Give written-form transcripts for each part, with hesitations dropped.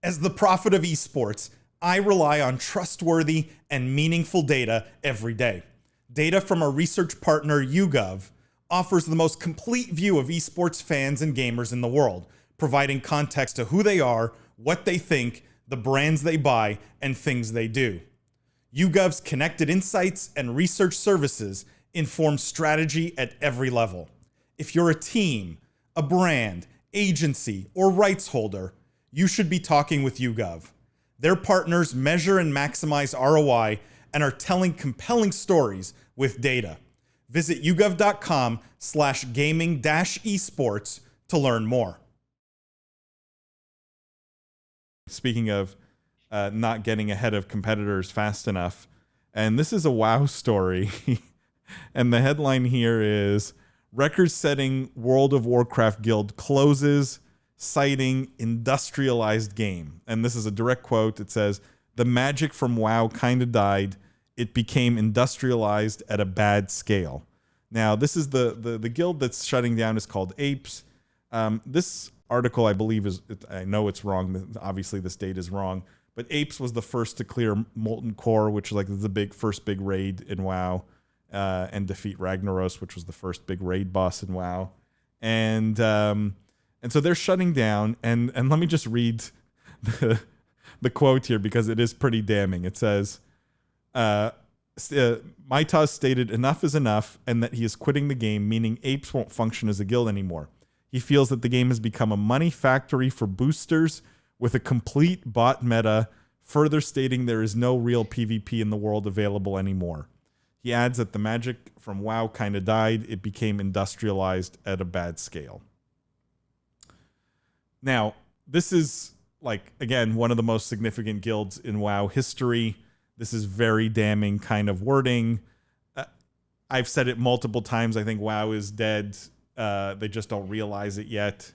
As the prophet of esports, I rely on trustworthy and meaningful data every day. Data from our research partner YouGov offers the most complete view of esports fans and gamers in the world, providing context to who they are, what they think, the brands they buy, and things they do. YouGov's connected insights and research services inform strategy at every level. If you're a team, a brand, agency, or rights holder, you should be talking with YouGov. Their partners measure and maximize ROI and are telling compelling stories with data. Visit yougov.com/gaming-esports to learn more. Speaking of not getting ahead of competitors fast enough, and this is a WoW story, and the headline here is, record-setting World of Warcraft guild closes, citing industrialized game. And this is a direct quote. It says, "The magic from WoW kind of died. It became industrialized at a bad scale." Now, this is the guild that's shutting down is called Apes. This article, I believe, I know it's wrong. Obviously, this date is wrong. But Apes was the first to clear Molten Core, which is like the first big raid in WoW, and defeat Ragnaros, which was the first big raid boss in WoW. And so they're shutting down. And let me just read the quote here because it is pretty damning. It says, Maitas stated enough is enough and that he is quitting the game, meaning Apes won't function as a guild anymore. He feels that the game has become a money factory for boosters with a complete bot meta, further stating there is no real PvP in the world available anymore. He adds that the magic from WoW kind of died. It became industrialized at a bad scale. Now, this is, like, again, one of the most significant guilds in WoW history. This is very damning kind of wording. I've said it multiple times. I think WoW is dead. They just don't realize it yet.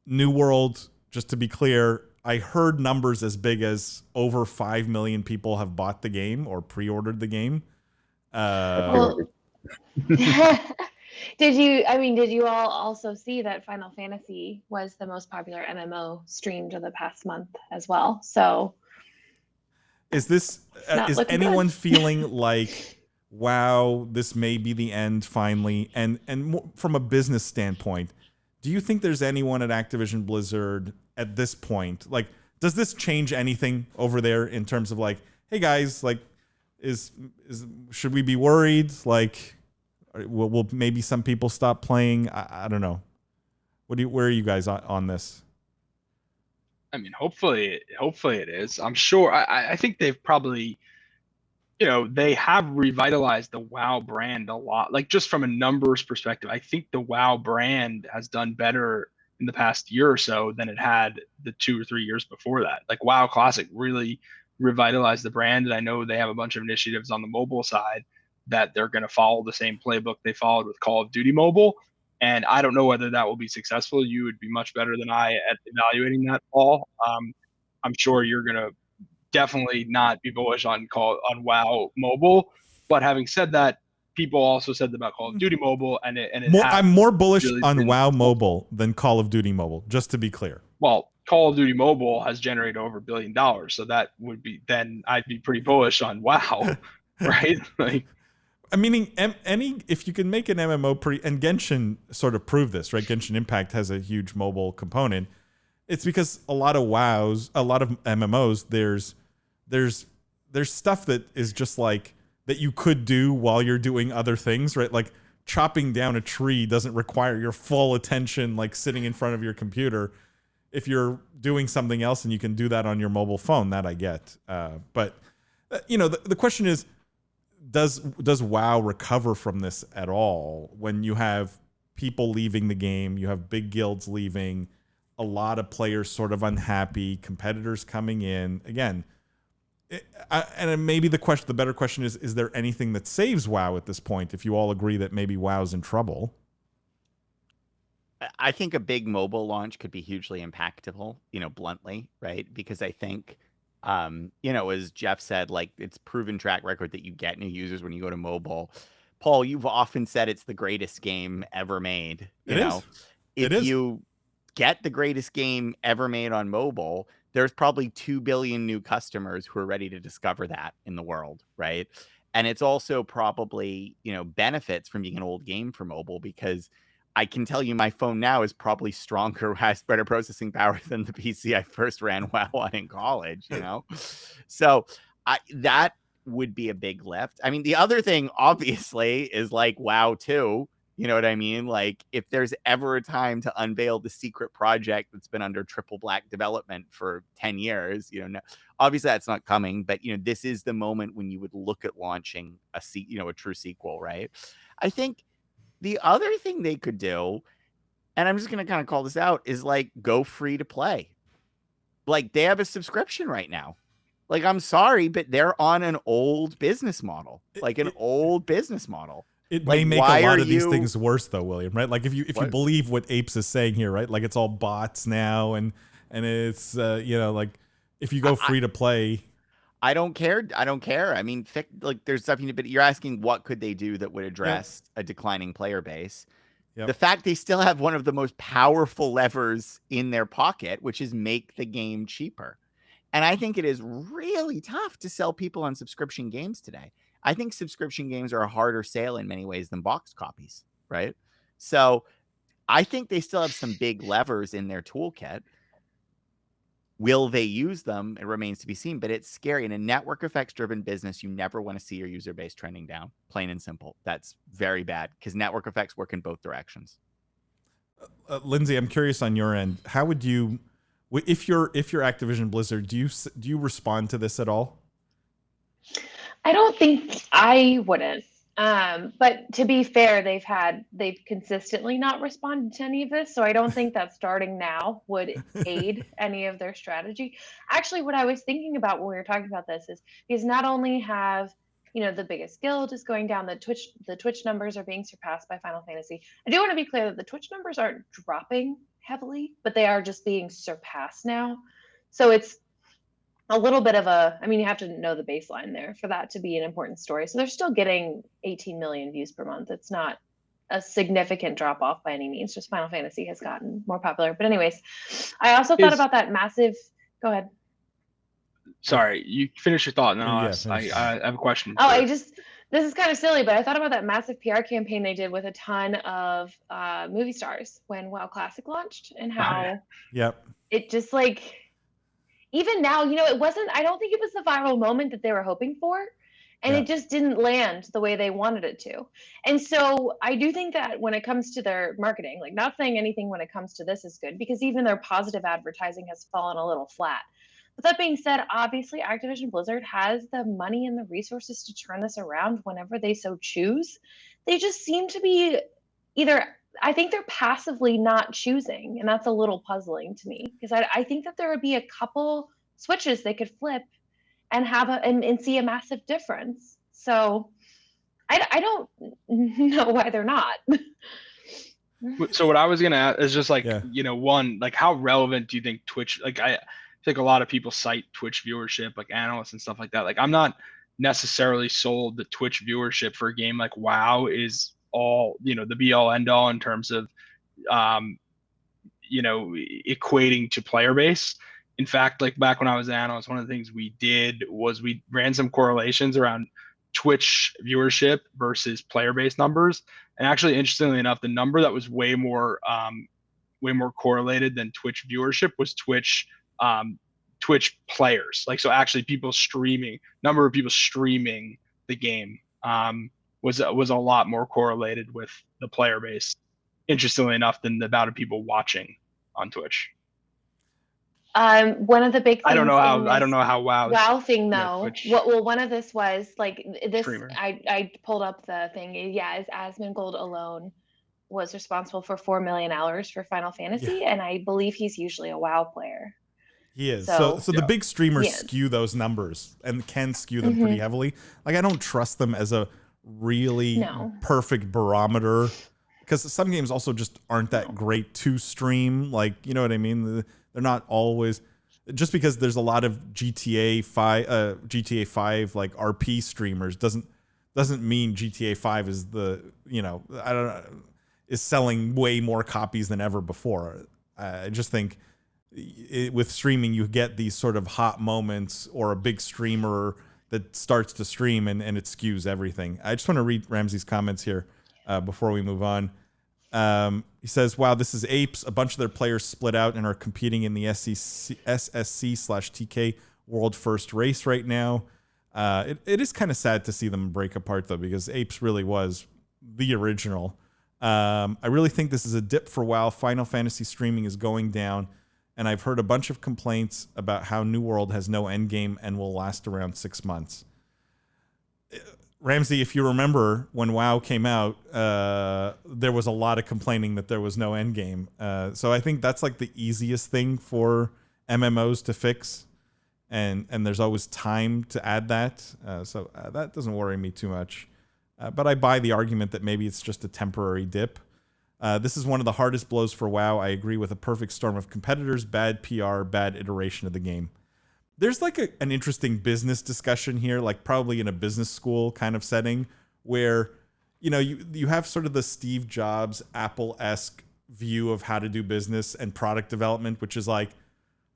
New World, just to be clear, I heard numbers as big as over 5 million people have bought the game or pre-ordered the game. Did you all also see that Final Fantasy was the most popular MMO streamed of the past month as well? So is anyone feeling like, wow, this may be the end finally? And from a business standpoint, do you think there's anyone at Activision Blizzard at this point? Like, does this change anything over there in terms of like, hey guys, like, should we be worried? Like, will maybe some people stop playing? I don't know. Where are you guys on this? I mean, hopefully it is. I'm sure. I think they've probably, they have revitalized the WoW brand a lot. Like, just from a numbers perspective, I think the WoW brand has done better in the past year or so than it had the 2 or 3 years before that. Like, WoW Classic really revitalized the brand, and I know they have a bunch of initiatives on the mobile side that they're going to follow the same playbook they followed with Call of Duty Mobile. And I don't know whether that will be successful. You would be much better than I at evaluating that, Paul. I'm sure you're going to definitely not be bullish on WoW Mobile. But having said that, people also said about Call of Duty Mobile, I'm more bullish on WoW Mobile than Call of Duty Mobile, just to be clear. Well, Call of Duty Mobile has generated over $1 billion, so that would be, then I'd be pretty bullish on WoW, right? Like, meaning if you can make an MMO and Genshin sort of proved this, right? Genshin Impact has a huge mobile component. It's because a lot of WoWs, a lot of MMOs, there's stuff that is just like that you could do while you're doing other things, right? Like chopping down a tree doesn't require your full attention, like sitting in front of your computer. If you're doing something else and you can do that on your mobile phone, that I get. But the question is, does WoW recover from this at all when you have people leaving the game, you have big guilds leaving, a lot of players sort of unhappy, competitors coming in again? And maybe the better question is there anything that saves WoW at this point? If you all agree that maybe WoW's in trouble. I think a big mobile launch could be hugely impactful, bluntly, right? Because I think, as Jeff said, like, it's proven track record that you get new users when you go to mobile. Paul, you've often said it's the greatest game ever made. If you get the greatest game ever made on mobile, there's probably 2 billion new customers who are ready to discover that in the world, right? And it's also probably, benefits from being an old game for mobile, because I can tell you my phone now is probably stronger, has better processing power than the PC I first ran WoW on in college, So that would be a big lift. I mean, the other thing, obviously, is like WoW 2. You know what I mean? Like, if there's ever a time to unveil the secret project that's been under triple black development for 10 years, obviously that's not coming, but, this is the moment when you would look at launching a true sequel, right? I think the other thing they could do, and I'm just going to kind of call this out, is like go free to play. Like, they have a subscription right now. Like, I'm sorry, but they're on an old business model, old business model. It may make a lot of these things worse, though, William, right? Like, if you believe what Apes is saying here, right? Like, it's all bots now, and it's like, if you go free to play, I don't care. I mean, there's something, but you're asking what could they do that would address a declining player base. Yep. The fact they still have one of the most powerful levers in their pocket, which is make the game cheaper. And I think it is really tough to sell people on subscription games today. I think subscription games are a harder sale in many ways than boxed copies, right? So I think they still have some big levers in their toolkit. Will they use them? It remains to be seen, but it's scary. In a network effects driven business, you never want to see your user base trending down, plain and simple. That's very bad, because network effects work in both directions. Lindsay, I'm curious on your end. How would you, if you're Activision Blizzard, do you respond to this at all? I don't think I wouldn't. But to be fair, they've consistently not responded to any of this. So I don't think that starting now would aid any of their strategy. Actually, what I was thinking about when we were talking about this is because not only have, the biggest guild is going down, the Twitch numbers are being surpassed by Final Fantasy. I do want to be clear that the Twitch numbers aren't dropping heavily, but they are just being surpassed now. So it's a little bit of you have to know the baseline there for that to be an important story. So they're still getting 18 million views per month. It's not a significant drop off by any means. Just Final Fantasy has gotten more popular. But anyways, I also thought about that massive. Go ahead. Sorry, you finish your thought. No, I have a question. Oh, this is kind of silly, but I thought about that massive PR campaign they did with a ton of movie stars when WoW Classic launched, and how it just even now, it wasn't, I don't think it was the viral moment that they were hoping for. And it just didn't land the way they wanted it to. And so I do think that when it comes to their marketing, not saying anything when it comes to this is good, because even their positive advertising has fallen a little flat. But that being said, obviously Activision Blizzard has the money and the resources to turn this around whenever they so choose. They just seem to be I think they're passively not choosing, and that's a little puzzling to me, because I think that there would be a couple switches they could flip and have and see a massive difference. So I don't know why they're not. So what I was gonna ask is just one, how relevant do you think Twitch? I think a lot of people cite Twitch viewership, analysts and stuff like that. I'm not necessarily sold that Twitch viewership for a game like WoW is all the be all end all in terms of equating to player base. In fact, back when I was an analyst, one of the things we did was we ran some correlations around Twitch viewership versus player base numbers, and actually, interestingly enough, the number that was way more correlated than Twitch viewership was Twitch players. So actually number of people streaming the game was a lot more correlated with the player base, interestingly enough, than the amount of people watching on Twitch. One of the big things I don't know how WoW thing though. One of this was this streamer. I pulled up the thing. Yeah, Asmongold alone was responsible for 4 million hours for Final Fantasy, and I believe he's usually a WoW player. He is. So the big streamers skew those numbers and can skew them pretty heavily. I don't trust them as a really perfect barometer, because some games also just aren't that great to stream. You know what I mean? They're not always, just because there's a lot of GTA 5 RP streamers doesn't mean GTA 5 is is selling way more copies than ever before. I just think with streaming, you get these sort of hot moments or a big streamer that starts to stream and it skews everything. I just want to read Ramsey's comments here before we move on. He says, wow, this is Apes. A bunch of their players split out and are competing in the SSC/TK World First Race right now. It is kind of sad to see them break apart, though, because Apes really was the original. I really think this is a dip for WoW. Final Fantasy streaming is going down, and I've heard a bunch of complaints about how New World has no endgame and will last around 6 months. Ramsey, if you remember when WoW came out, there was a lot of complaining that there was no endgame. So I think that's like the easiest thing for MMOs to fix. And there's always time to add that. So that doesn't worry me too much. But I buy the argument that maybe it's just a temporary dip. This is one of the hardest blows for WoW. I agree with a perfect storm of competitors, bad PR, bad iteration of the game. There's like an interesting business discussion here, like probably in a business school kind of setting where, you know, you have sort of the Steve Jobs, Apple-esque view of how to do business and product development, which is like,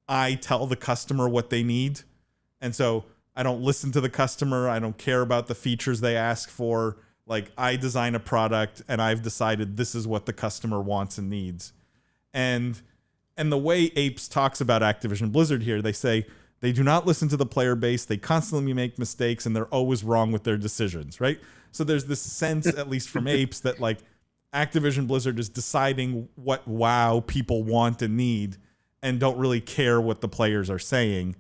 I tell the customer what they need. And so I don't listen to the customer. I don't care about the features they ask for. Like, I design a product and I've decided this is what the customer wants and needs. And the way Apes talks about Activision Blizzard here, they say they do not listen to the player base. They constantly make mistakes and they're always wrong with their decisions, right? So there's this sense, at least from Apes, that like Activision Blizzard is deciding what WoW people want and need and don't really care what the players are saying.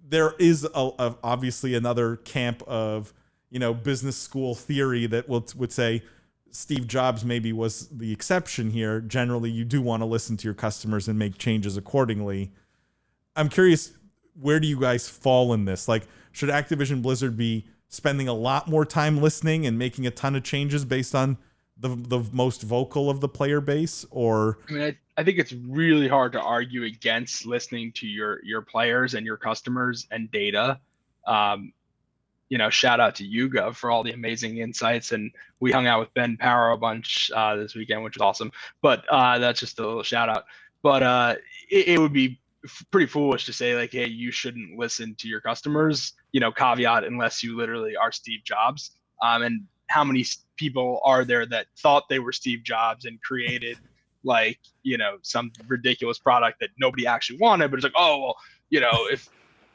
There is obviously another camp of, you know, business school theory that would say Steve Jobs maybe was the exception here. Generally, you do want to listen to your customers and make changes accordingly. I'm curious, where do you guys fall in this? Like, should Activision Blizzard be spending a lot more time listening and making a ton of changes based on the most vocal of the player base? Or I mean, I think it's really hard to argue against listening to your players and your customers and data. You know, shout out to YouGov for all the amazing insights. And we hung out with Ben Power a bunch this weekend, which was awesome. But that's just a little shout out. But it would be pretty foolish to say like, hey, you shouldn't listen to your customers, you know, caveat, unless you literally are Steve Jobs. And how many people are there that thought they were Steve Jobs and created like, you know, some ridiculous product that nobody actually wanted, but it's like, oh, well, you know,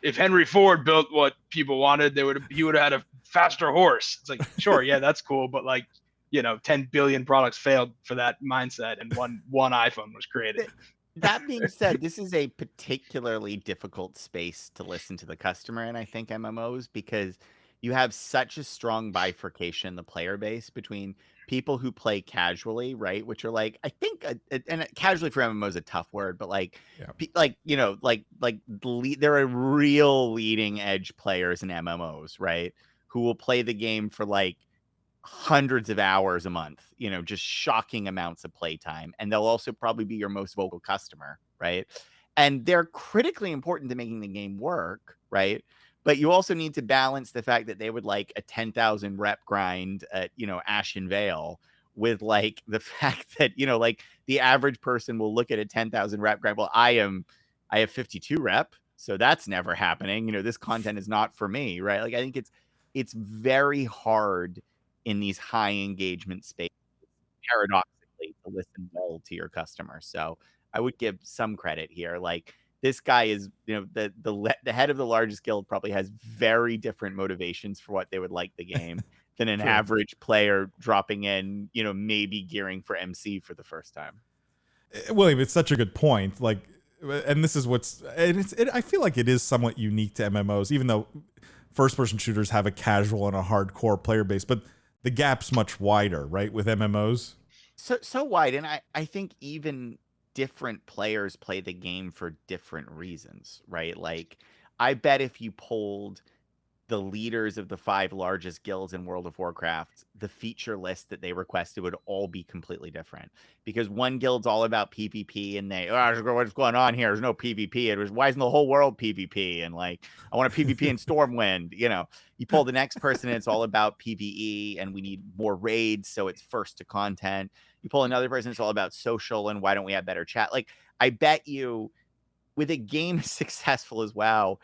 if Henry Ford built what people wanted, he would have had a faster horse. It's like, sure, yeah, that's cool, but like, you know, 10 billion products failed for that mindset, and one iPhone was created. That being said, this is a particularly difficult space to listen to the customer in, I think, MMOs, because you have such a strong bifurcation in the player base between people who play casually, right? Which are like, I think, and casually for MMO is a tough word, but like, like, you know, there are real leading edge players in MMOs, right? Who will play the game for like hundreds of hours a month, you know, just shocking amounts of playtime. And they'll also probably be your most vocal customer, right? And they're critically important to making the game work, right? But you also need to balance the fact that they would like a 10,000 rep grind at, you know, Ashen Vale with like the fact that, you know, like the average person will look at a 10,000 rep grind. Well, I have 52 rep, so that's never happening. You know, this content is not for me, right? Like, I think it's very hard in these high engagement spaces, paradoxically, to listen well to your customers. So I would give some credit here. Like, this guy is, you know, the head of the largest guild probably has very different motivations for what they would like the game than an average player dropping in, you know, maybe gearing for MC for the first time. William, it's such a good point. Like, and this is I feel like it is somewhat unique to MMOs, even though first-person shooters have a casual and a hardcore player base, but the gap's much wider, right, with MMOs? So wide, and I think even different players play the game for different reasons, right? Like, I bet if you polled the leaders of the 5 largest guilds in World of Warcraft, the feature list that they requested would all be completely different. Because one guild's all about PvP, and what's going on here? There's no PvP. It was, why isn't the whole world PvP? And like, I want a PvP in Stormwind. You know, you pull the next person, and it's all about PvE, and we need more raids, so it's first to content. You pull another person, it's all about social, and why don't we have better chat? Like, I bet you with a game as successful as WoW,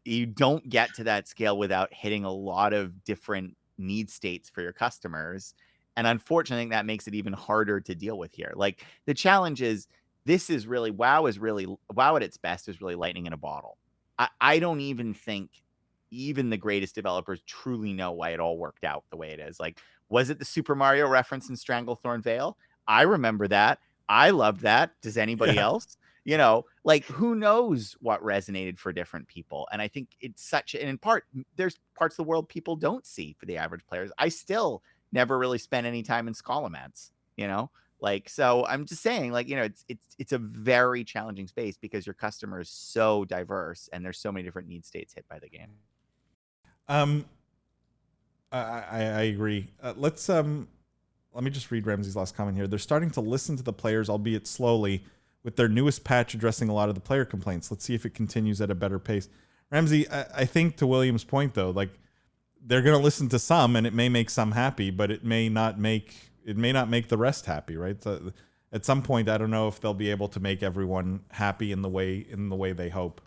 you don't get to that scale without hitting a lot of different need states for your customers. And unfortunately, that makes it even harder to deal with here. Like the challenge is this is really WoW at its best is really lightning in a bottle. I don't even think even the greatest developers truly know why it all worked out the way it is. Like, was it the Super Mario reference in Stranglethorn Vale? I remember that. I loved that. Does anybody else? You know, like who knows what resonated for different people. And I think it's such, and in part, there's parts of the world people don't see for the average players. I still never really spent any time in Scholomance, you know? Like, so I'm just saying, like, you know, it's a very challenging space because your customer is so diverse and there's so many different need states hit by the game. I agree. Let me just read Ramsey's last comment here. They're starting to listen to the players, albeit slowly, with their newest patch addressing a lot of the player complaints. Let's see if it continues at a better pace. Ramsey, I think to William's point though, like they're going to listen to some and it may make some happy, but it may not make the rest happy, right? So at some point, I don't know if they'll be able to make everyone happy in the way they hope.